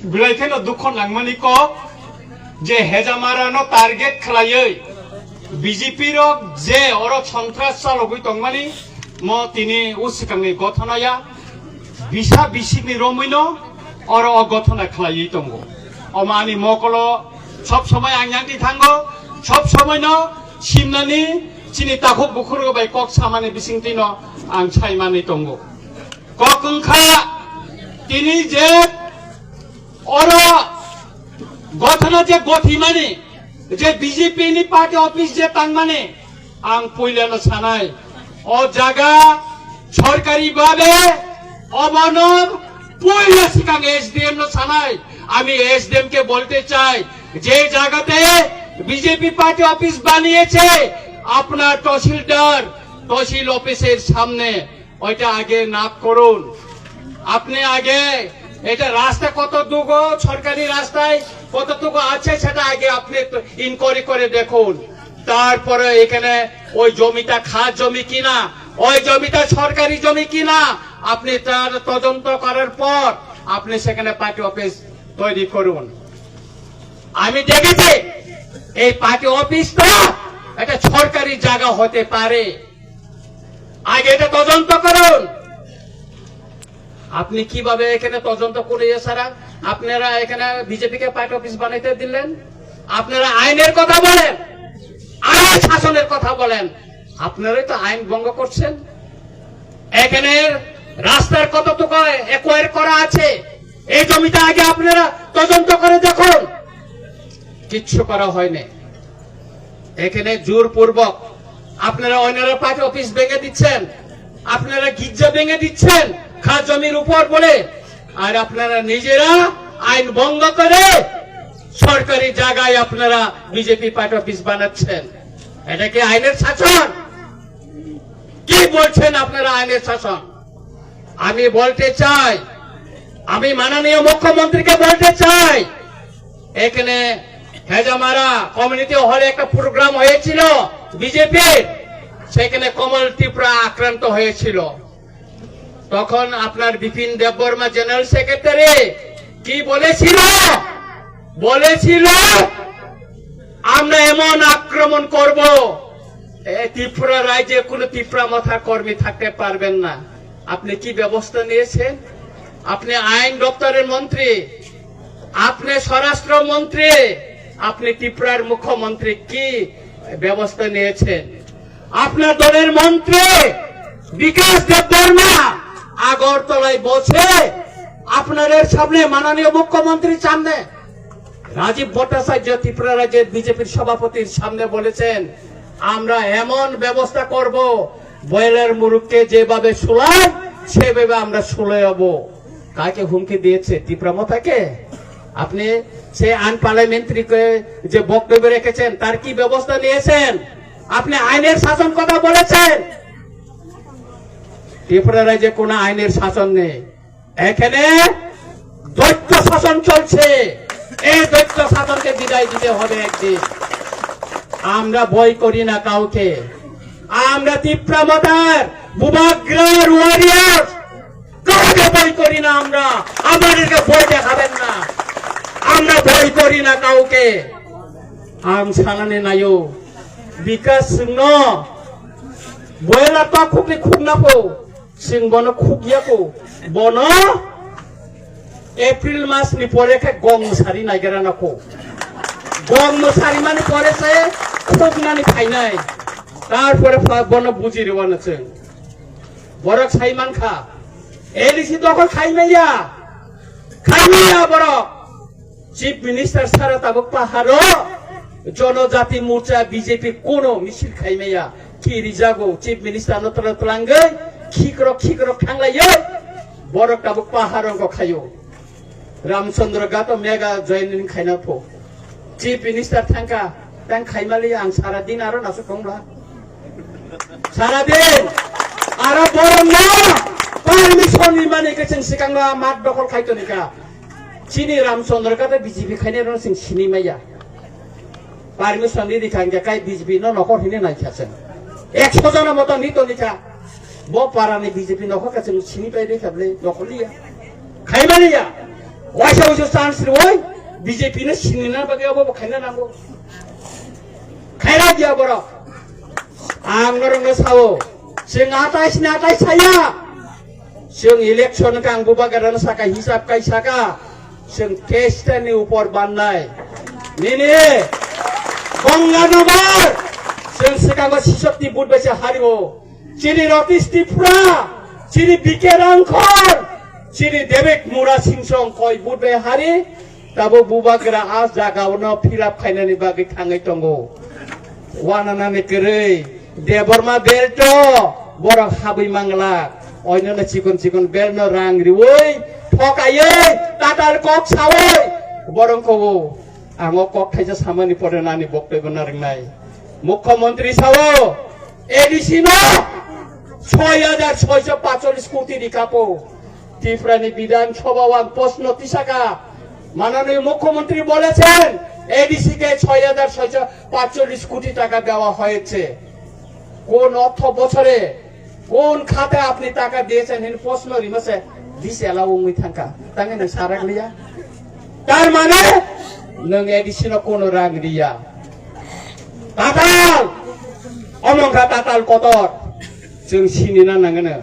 बिलाइखेनो दुख नांमानि कक जे हेजामारानो target खालायै BJP रक जे अरक सन्त्रास चालगै दंमानि म तिनि उसिखांनि गथनाया बिसा बिसिनि रमैनो अर अगथना खालायै दंगो अमानि मकलो सब समय आंयांति थांगो सब समयनो सिमनानि चिनि ताखौ बुखुरबाय कक सामानि बिसिंतिनो आं सायमानि दंगो कक ओंखा तिनि जे अर गथना जे गथिमानि जे बीजेपी नि पार्टी ऑफिस जे तांमाने आं पयलानो सानाय अ जागा सरकारि भाबे अबनर पयला सिगां एसडीएम नो सानाय आमी एसडीएम के बोलते चाই যে জায়গাতে বিজেপি পার্টি অফিস বানিয়েছে আপনার তহসিল অফিসের সামনে ওইটা আগে নাক করুন আপনি আগে এটা রাস্তা কতটুকু সরকারি রাস্তায় কতটুকু আছে সেটা আগে আপনি ইনকোয়ারি করে দেখুন তারপরে এখানে ওই জমিটা খাস জমি কিনা ওই জমিটা সরকারি জমি কিনা আপনি তার তদন্ত করার পর আপনি সেখানে পার্টি অফিস তৈরি করুন আমি দেখেছি এই পার্টি অফিসটা একটা সরকারি জায়গা হতে পারে আগে এটা তদন্ত করুন আপনি কিভাবে এখানে তদন্ত করে সারা আপনারা এখানে বিজেপি কে পার্টি অফিস বানাইতে দিলেন আপনারা আইনের কথা বলেন আইন শাসনের কথা বলেন আপনারাই তো আইন ভঙ্গ করছেন এখানে রাস্তার কতটুকু একোয়ার করা আছে এই জমিটা আগে আপনারা তদন্ত করে দেখুন কিচ্ছু করা হয়নি এখানে জোরপূর্বক আপনারা অন্যরা পার্টি অফিস ভেঙে দিচ্ছেন আপনারা গির্জা ভেঙে দিচ্ছেন খাস জমির উপর বলে আর আপনারা নিজেরা আইন ভঙ্গ করে সরকারি জায়গায় আপনারা বিজেপি পার্টি অফিস বানাচ্ছেন এটা কি আইনের শাসন কি বলছেন আপনারা আইনের শাসন আমি বলতে চাই আমি মাননীয় মুখ্যমন্ত্রীকে বলতে চাই এখানে হেজামারা কমিউনিটি হলে একটা প্রোগ্রাম হয়েছিল বিজেপির সেখানে কমল ত্রিপুরা আক্রান্ত হয়েছিল তখন আপনার বিপিন দেববর্মা জেনারেল সেক্রেটারি কি বলেছিল আমরা এমন আক্রমণ করব ত্রিপুরা রাজ্যে কোনো ত্রিপুরা মাথা কর্মী থাকতে পারবেন না আপনি কি ব্যবস্থা নিয়েছেন আপনি আইন দপ্তরের মন্ত্রী আপনি স্বরাষ্ট্র মন্ত্রী আপনি ত্রিপুরার মুখ্যমন্ত্রী কি ব্যবস্থা নিয়েছেন আপনার দলের মন্ত্রী বিকাশ দেববর্মা আগরতলায় বসে আপনাদের সামনে মাননীয় মুখ্যমন্ত্রীর সামনে রাজীব ভট্টাচার্য ত্রিপুরা রাজ্যের বিজেপির সভাপতির সামনে বলেছেন আমরা এমন ব্যবস্থা করব বয়লার মুরুখকে যেভাবে শুলাই সেভাবে আমরা শুলে যাব কাকে হুমকি দিয়েছে ত্রিপুরা মাতাকে আপনি সে আনপার্লামেন্টারিকে যে বক্তব্য রেখেছেন তার কি ব্যবস্থা নিয়েছেন আপনি আইনের শাসন কথা বলেছেন ত্রিপুরা রাজ্যে কোন আইনের শাসন নেই এখানে দৈত্য শাসন চলছে এই দৈত্য শাসনকে বিদায় দিতে হবে একদিন আমরা ভয় করি না কাউকে আমরা ত্রিপুরা মাতার বুবাগ্রার ওয়ারিয়ার কাউকে ভয় করি না আমরা আমাদেরকে ভয় দেখাবেন না আমরা ভয় করি না কাউকে আম সানানে নাইও বিকাশ ন বয়লা তো খুবই খুব না পো সিং বন খুকিয়াকো বন এপ্রিল মাস নি পরে গম সারি নাইগেরা নাকো গম সারি মানে পরেছে খুব নানি ফাইনাই তারপরে বন বুঝি রেওয়ানছে বরক সাইমান খা এলিসি তখন খাইমাইয়া বরক চিফ মিনিস্টার সারা তাবক পাহাড় জনজাতি মোর্চা বিজেপি কোন মিছিল খাইমাইয়া কি রিজাগো চিফ মিনিস্টার নতলা তলাঙ্গে খিকর খাংলাইয়ে বরক তাবক পাহাড় খাইও রামচন্দ্র গাত মেগা জয়নিন খাইনা ফো চিফ মিনিস্টার থাঙ্কা তাং খাইমালি আং সারাদিন আরো নাসো কংলা সারাদিন আরো বড় না পারমিশন মানে গেছেন সিকাংলা মাঠ দখল খাইতো নিকা চিনি রামচন্দ্র গাতে বিজেপি খাইনে রন সিং সিনিমাইয়া পারমিশন দি দিখাঙ্গে কাই বিজেপি ন নকর হিনে নাইখাছেন 100 জনের মতো নিতো নিকা ব পারানি বিজেপি নকর কাছে চিনি পাই রে খাবলে নকলিয়া খাইমালিয়া 와이샤우쇼 찬스로이 BJP는 신이나 밖에 없어 খাই나 나고 খাই라 기어버려 앙너런 거 사오 정 아타이 차야 정 election kang bubagaran saka hisab kai saka 정 테스트니 উপর বান্নাই 니네 건강노발 정 스강거 시석티 বুটবেছে হারিব চিনি রতিস্তি ফুরা চিনি বিকেরাং খর চিনি দেবেক মুরা সিংসং কই বুটবে হারি তাবো বুবাগরা আজ জাগাওনো ফিলাপ খাইনানি বাগै थाङै दंगो वानानानि गरै देबरमा बेल्ट बरं हाबै मांगला अयनो चिकन बेलनो रां रिवै ठकायै ताताल कक सावै बरंखौ आङो कक थाइजा सामानि परेनानि बक्तब्य नारंनाय मुख्यमंत्री सावो एडिसि न 6,645 কোটি রিকাপো ত্রিপুরানি বিধানসভা প্রশ্ন তিসাকা মাননীয় মুখ্যমন্ত্রী বলেছেন এডিসি কে 6,645 কোটি টাকা দেওয়া হয়েছে কোন অর্থ বছরে কোন খাতে আপনি টাকা দিয়েছেন এই প্রশ্ন রিমাসে দিছে এলাউঙ্গি থাকা তাঙ্গে নং সারাক লিয়া তার মানে নং এডিসি ন কোন রাং দিয়া তাতাল অমংকা তাতাল কতর जों सिनिना नांगोन